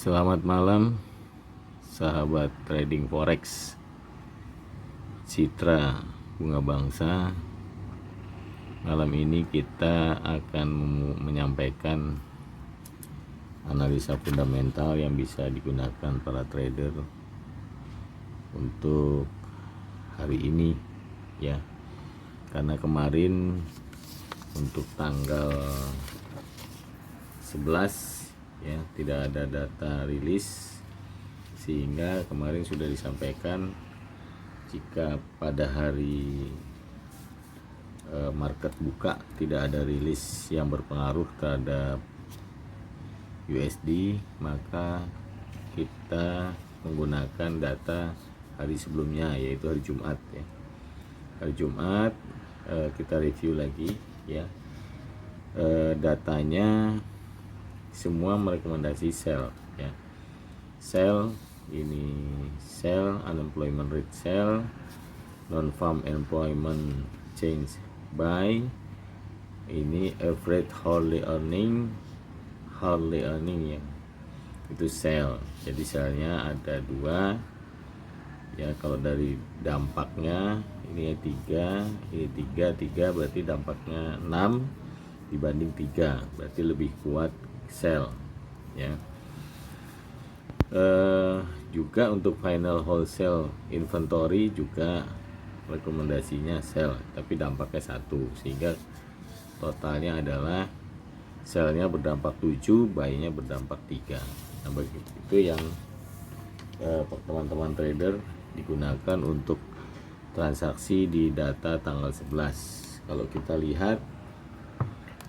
Selamat malam sahabat trading forex Citra Bunga Bangsa. Malam ini kita akan menyampaikan analisa fundamental yang bisa digunakan para trader untuk hari ini ya. Karena kemarin untuk tanggal 11 ya tidak ada data rilis, sehingga kemarin sudah disampaikan jika pada hari market buka tidak ada rilis yang berpengaruh terhadap USD, maka kita menggunakan data hari sebelumnya, yaitu hari Jumat ya. Hari Jumat kita review lagi ya, datanya semua merekomendasi sell ya. Sell ini sell, unemployment rate sell, non farm employment change buy, ini average hourly earning ya, itu sell. Jadi sellnya ada dua ya. Kalau dari dampaknya ini 3, ini 3 berarti dampaknya 6 dibanding 3, berarti lebih kuat sell ya. Juga untuk final wholesale inventory juga rekomendasinya sell, tapi dampaknya 1, sehingga totalnya adalah sellnya berdampak 7, buy-nya berdampak 3. Nah, begitu yang teman-teman trader digunakan untuk transaksi di data tanggal 11. Kalau kita lihat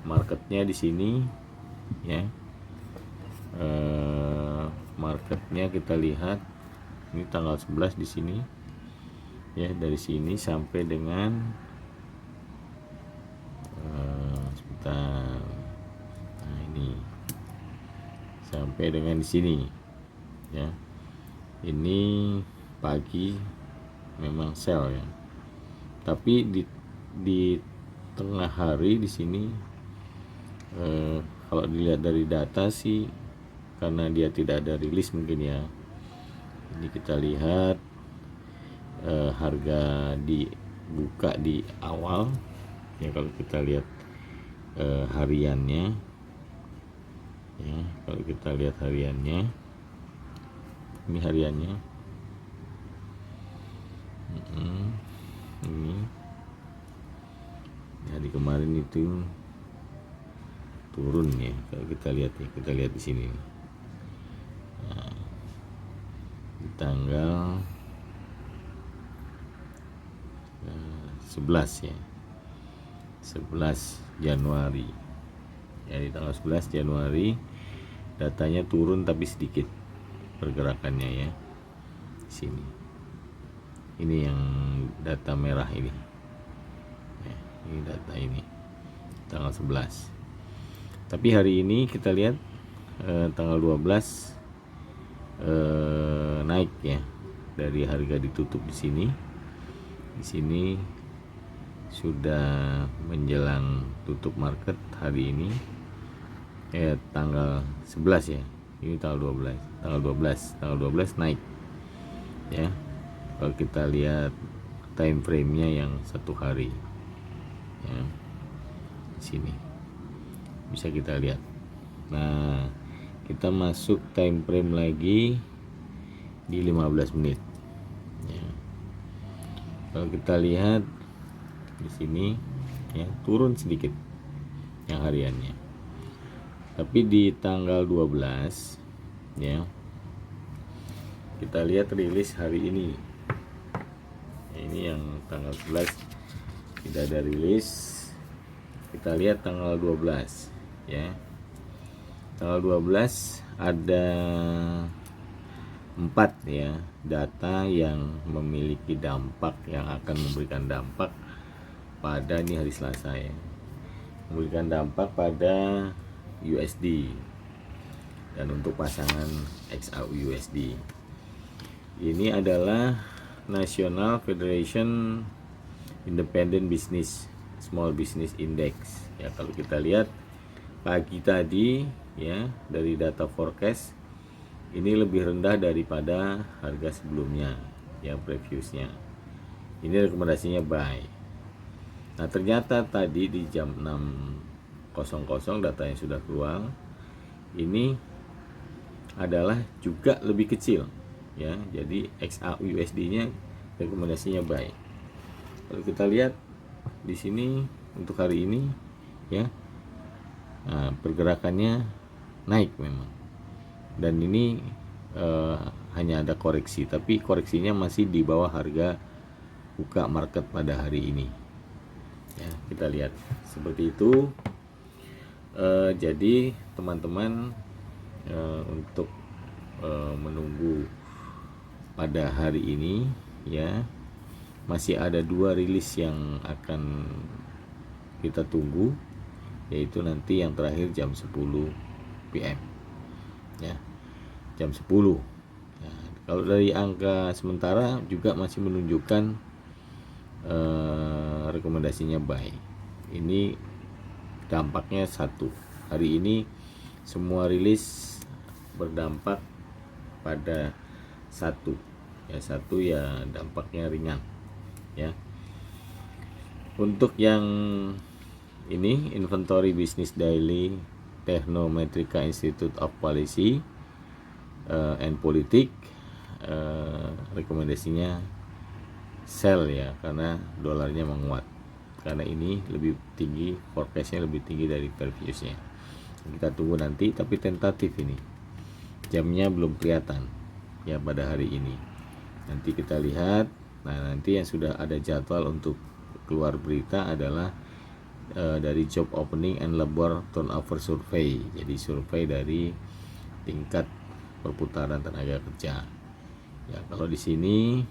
marketnya di sini ya, marketnya kita lihat ini tanggal 11 di sini ya, dari sini sampai dengan sebentar, nah ini sampai dengan di sini ya. Ini pagi memang sell ya, tapi di tengah hari di sini kalau dilihat dari data sih, karena dia tidak ada rilis mungkin ya. Ini kita lihat harga dibuka di awal ya. Kalau kita lihat hariannya ya, kalau kita lihat hariannya, ini hariannya ini hari kemarin itu turun ya. Kalau kita lihat ya, kita lihat di sini nih. Nah, di tanggal 11 ya, 11 Januari ya. Di tanggal 11 Januari datanya turun tapi sedikit pergerakannya ya. Di sini ini yang data merah ini ya, ini data ini tanggal 11. Tapi hari ini kita lihat tanggal 12 naik ya, dari harga ditutup di sini. Di sini sudah menjelang tutup market hari ini tanggal 11 ya. Ini tanggal 12. Tanggal 12 naik ya. Kalau kita lihat time frame-nya yang 1 hari ya, di sini bisa kita lihat. Nah, kita masuk time frame lagi di 15 menit ya. Kalau kita lihat di sini ya, turun sedikit yang hariannya, tapi di tanggal 12 ya, kita lihat rilis hari ini ya. Ini yang tanggal 11 tidak ada rilis. Kita lihat tanggal 12 ya. Tanggal 12 ada 4 ya data yang memiliki dampak, yang akan memberikan dampak pada ini hari Selasa ya. Memberikan dampak pada USD dan untuk pasangan XAU USD. Ini adalah National Federation Independent Business Small Business Index ya. Kalau kita lihat pagi tadi ya, dari data forecast ini lebih rendah daripada harga sebelumnya ya, previousnya. Ini rekomendasinya buy. Nah ternyata tadi di jam 6.00 datanya sudah keluar, ini adalah juga lebih kecil ya, jadi XAUUSD nya rekomendasinya buy. Kalau kita lihat di sini untuk hari ini ya, nah, pergerakannya naik memang, dan ini hanya ada koreksi, tapi koreksinya masih di bawah harga buka market pada hari ini ya. Kita lihat seperti itu. Jadi teman-teman, untuk menunggu pada hari ini ya, masih ada 2 rilis yang akan kita tunggu, yaitu nanti yang terakhir jam 10 PM ya, jam 10 ya. Kalau dari angka sementara juga masih menunjukkan rekomendasinya buy. Ini dampaknya satu, hari ini semua rilis berdampak pada satu ya, dampaknya ringan ya. Untuk yang ini inventory business daily Technometrica Institute of Policy and Politics, rekomendasinya sell ya, karena dolarnya menguat, karena ini lebih tinggi, forecastnya lebih tinggi dari previousnya. Kita tunggu nanti, tapi tentatif ini, jamnya belum kelihatan ya pada hari ini. Nanti kita lihat. Nah nanti yang sudah ada jadwal untuk keluar berita adalah dari job opening and labor turnover survey. Jadi survei dari tingkat perputaran tenaga kerja ya. Kalau di sini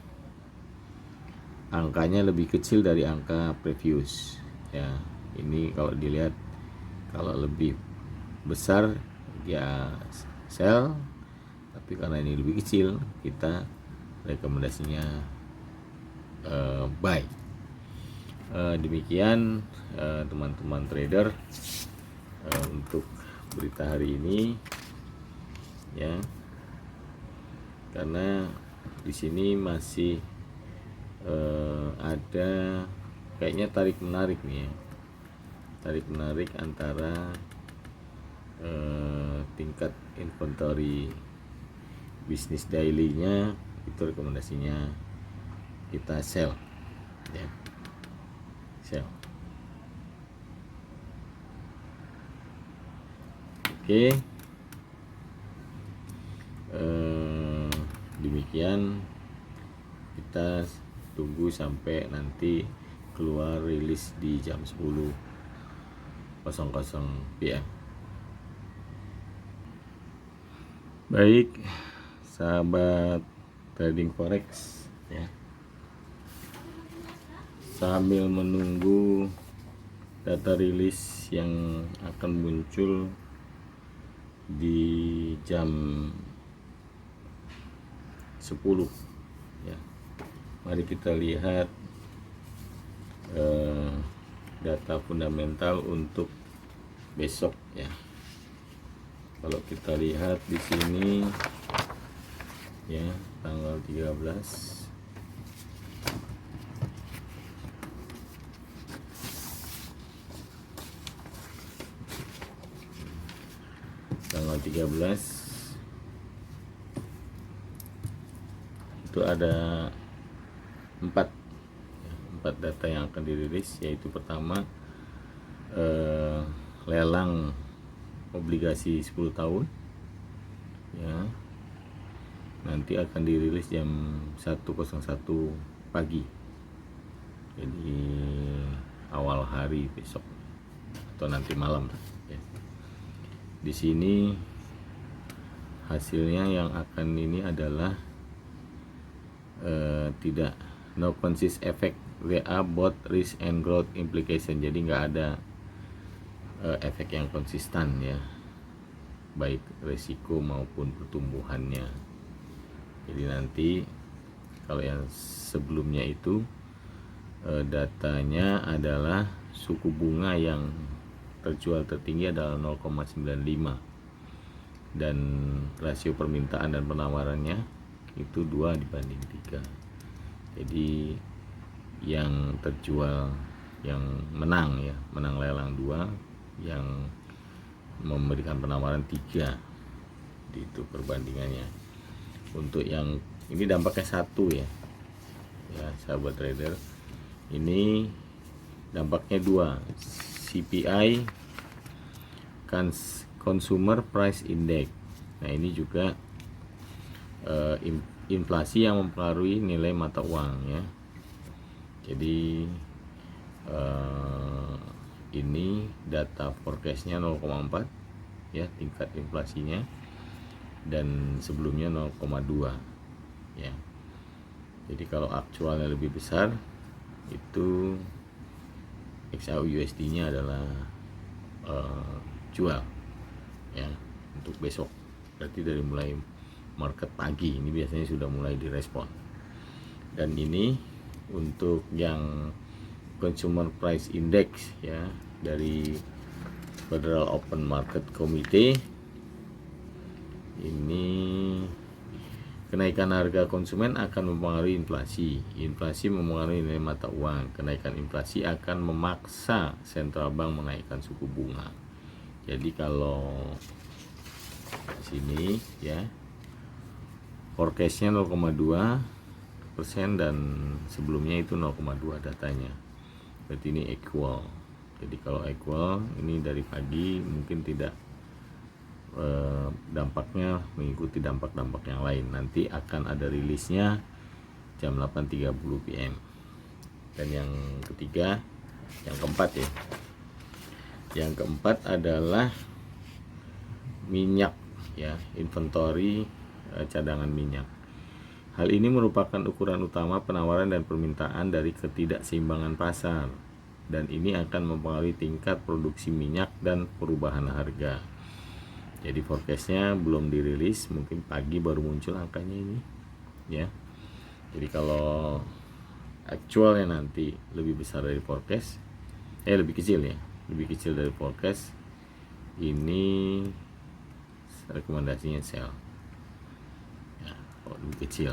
angkanya lebih kecil dari angka previous ya. Ini kalau dilihat, kalau lebih besar ya sell, tapi karena ini lebih kecil, kita rekomendasinya buy. Demikian teman-teman trader untuk berita hari ini ya, karena di sini masih ada kayaknya tarik menarik nih ya, tarik menarik antara tingkat inventory bisnis daily-nya, itu rekomendasinya kita sell ya, sell. Oke. Demikian, kita tunggu sampai nanti keluar rilis di jam 10.00 PM. Baik, sahabat trading forex ya, sambil menunggu data rilis yang akan muncul di jam 10 ya, mari kita lihat data fundamental untuk besok ya. Kalau kita lihat di sini ya, tanggal 13 itu ada 4 data yang akan dirilis, yaitu pertama lelang obligasi 10 tahun ya, nanti akan dirilis jam 1.01 pagi, jadi awal hari besok atau nanti malam ya. Di sini hasilnya yang akan ini adalah tidak no consist effect WA both risk and growth implication, jadi nggak ada efek yang konsisten ya, baik resiko maupun pertumbuhannya. Jadi nanti kalau yang sebelumnya itu datanya adalah suku bunga yang terjual tertinggi adalah 0,95 dan rasio permintaan dan penawarannya itu 2:3. Jadi yang terjual, yang menang ya, menang lelang 2, yang memberikan penawaran 3, itu perbandingannya. Untuk yang ini dampaknya 1 ya sahabat trader, ini dampaknya 2, CPI Consumer Price Index. Nah ini juga inflasi yang mempengaruhi nilai mata uang ya. Jadi ini data forecastnya 0,4 ya, tingkat inflasinya, dan sebelumnya 0,2 ya. Jadi kalau aktualnya lebih besar, itu XAU/USD nya adalah jual ya untuk besok. Berarti dari mulai market pagi ini biasanya sudah mulai direspon. Dan ini untuk yang Consumer Price Index ya dari Federal Open Market Committee, ini kenaikan harga konsumen akan mempengaruhi inflasi. Inflasi mempengaruhi nilai mata uang. Kenaikan inflasi akan memaksa sentral bank menaikkan suku bunga. Jadi kalau sini ya forecastnya 0,2% dan sebelumnya itu 0,2 datanya. Berarti ini equal. Jadi kalau equal ini dari pagi mungkin tidak dampaknya mengikuti dampak-dampak yang lain. Nanti akan ada rilisnya jam 8.30 PM. Dan yang ketiga, yang keempat ya. Yang keempat adalah minyak ya, inventory cadangan minyak. Hal ini merupakan ukuran utama penawaran dan permintaan dari ketidakseimbangan pasar, dan ini akan mempengaruhi tingkat produksi minyak dan perubahan harga. Jadi forecastnya belum dirilis, mungkin pagi baru muncul angkanya ini ya. Jadi kalau actualnya nanti lebih besar dari forecast, lebih kecil ya, lebih kecil dari forecast, ini rekomendasinya sell ya. Lebih kecil,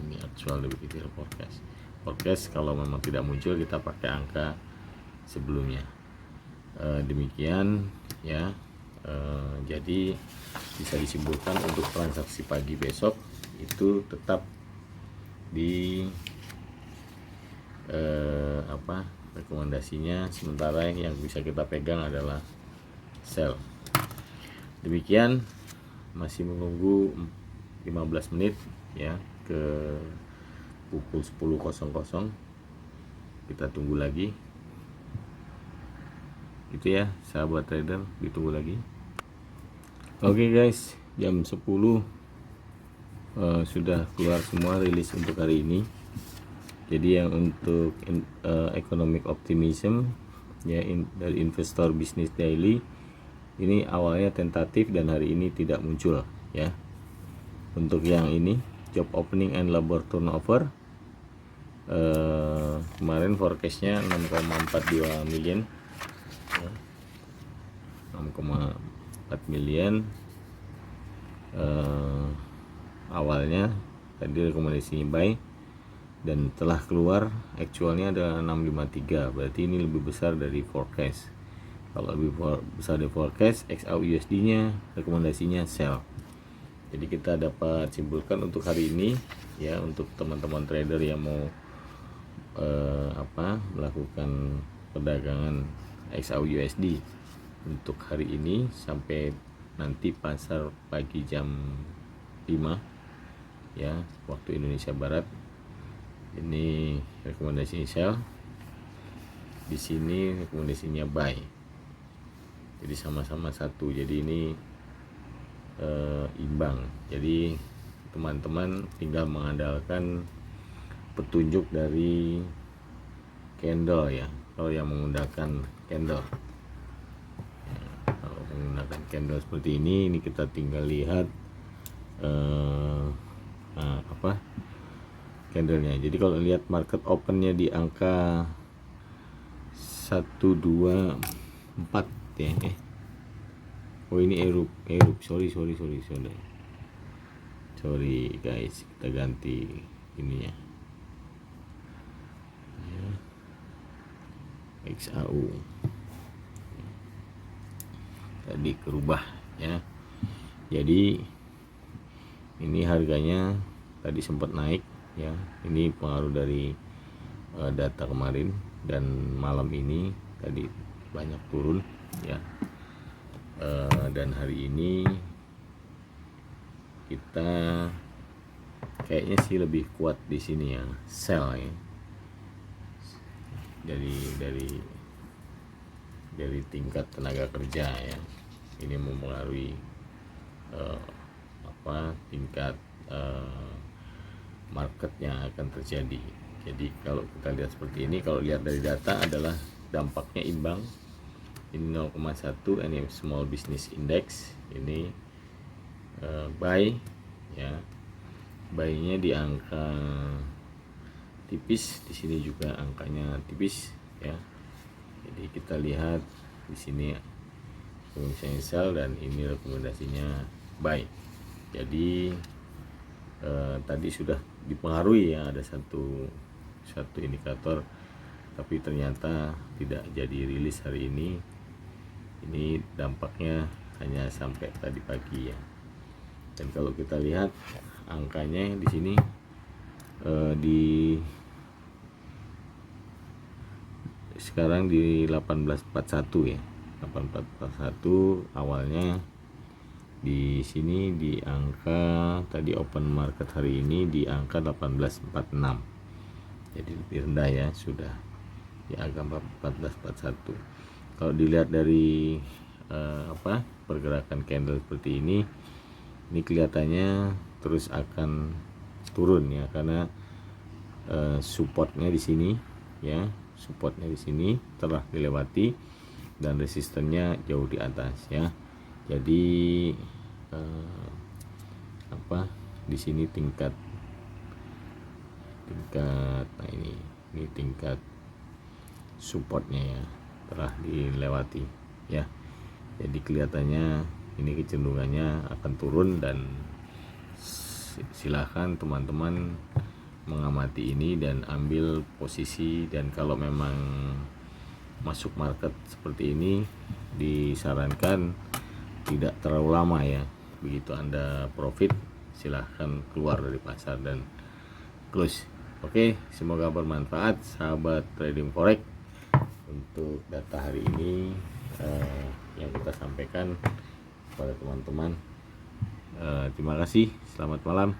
ini actual lebih kecil forecast kalau memang tidak muncul kita pakai angka sebelumnya. Demikian ya. Jadi bisa disimpulkan untuk transaksi pagi besok itu tetap di rekomendasinya, sementara yang bisa kita pegang adalah sell. Demikian, masih menunggu 15 menit ya ke pukul 10.00. Kita tunggu lagi. Itu ya sahabat trader, ditunggu lagi. Oke guys, jam 10 sudah keluar semua rilis untuk hari ini. Jadi yang untuk economic optimism ya dari Investor Business Daily ini awalnya tentatif dan hari ini tidak muncul ya. Untuk yang ini job opening and labor turnover kemarin forecastnya 6,42 million ya. 6,4 million awalnya tadi rekomendasinya buy, dan telah keluar actualnya ada 653, berarti ini lebih besar dari forecast. Kalau lebih besar dari forecast, XAU/USD nya rekomendasinya sell. Jadi kita dapat simpulkan untuk hari ini ya, untuk teman-teman trader yang mau melakukan perdagangan XAU/USD untuk hari ini sampai nanti pasar pagi jam 5 ya waktu Indonesia Barat. Ini rekomendasi sell, di sini rekomendasinya buy. Jadi sama-sama satu, jadi ini imbang. Jadi teman-teman tinggal mengandalkan petunjuk dari candle ya. Kalau yang menggunakan candle, kalau menggunakan candle seperti ini kita tinggal lihat candlenya. Jadi kalau lihat market opennya di angka 124 ya, Oh ini erup, sorry guys, kita ganti ininya ya, XAU tadi kerubah ya. Jadi ini harganya tadi sempat naik ya, ini pengaruh dari data kemarin, dan malam ini tadi banyak turun ya. Dan hari ini kita kayaknya sih lebih kuat di sini ya, sell ya. Dari tingkat tenaga kerja ya, ini mempengaruhi tingkat market yang akan terjadi. Jadi kalau kita lihat seperti ini, kalau lihat dari data adalah dampaknya imbang. Ini 0,1, ini small business index, ini buy ya, buy-nya di angka tipis, di sini juga angkanya tipis ya. Jadi kita lihat di sini rekomendasinya sell, dan ini rekomendasinya buy. Jadi tadi sudah dipengaruhi ya, ada satu indikator, tapi ternyata tidak jadi rilis hari ini. Ini dampaknya hanya sampai tadi pagi ya. Dan kalau kita lihat angkanya di sini sekarang di 1841 ya, 1841 awalnya. Di sini di angka tadi open market hari ini di angka 1846, jadi lebih rendah ya, sudah di angka 1441. Kalau dilihat dari pergerakan candle seperti ini kelihatannya terus akan turun ya, karena supportnya di sini ya, supportnya di sini telah dilewati dan resistennya jauh di atas ya. Jadi di sini tingkat nah ini tingkat supportnya ya telah dilewati ya. Jadi kelihatannya ini kecenderungannya akan turun, dan silahkan teman-teman mengamati ini dan ambil posisi. Dan kalau memang masuk market seperti ini, disarankan tidak terlalu lama ya. Begitu Anda profit, silahkan keluar dari pasar dan close. Oke, semoga bermanfaat sahabat trading forex untuk data hari ini yang kita sampaikan kepada teman-teman. Terima kasih, selamat malam.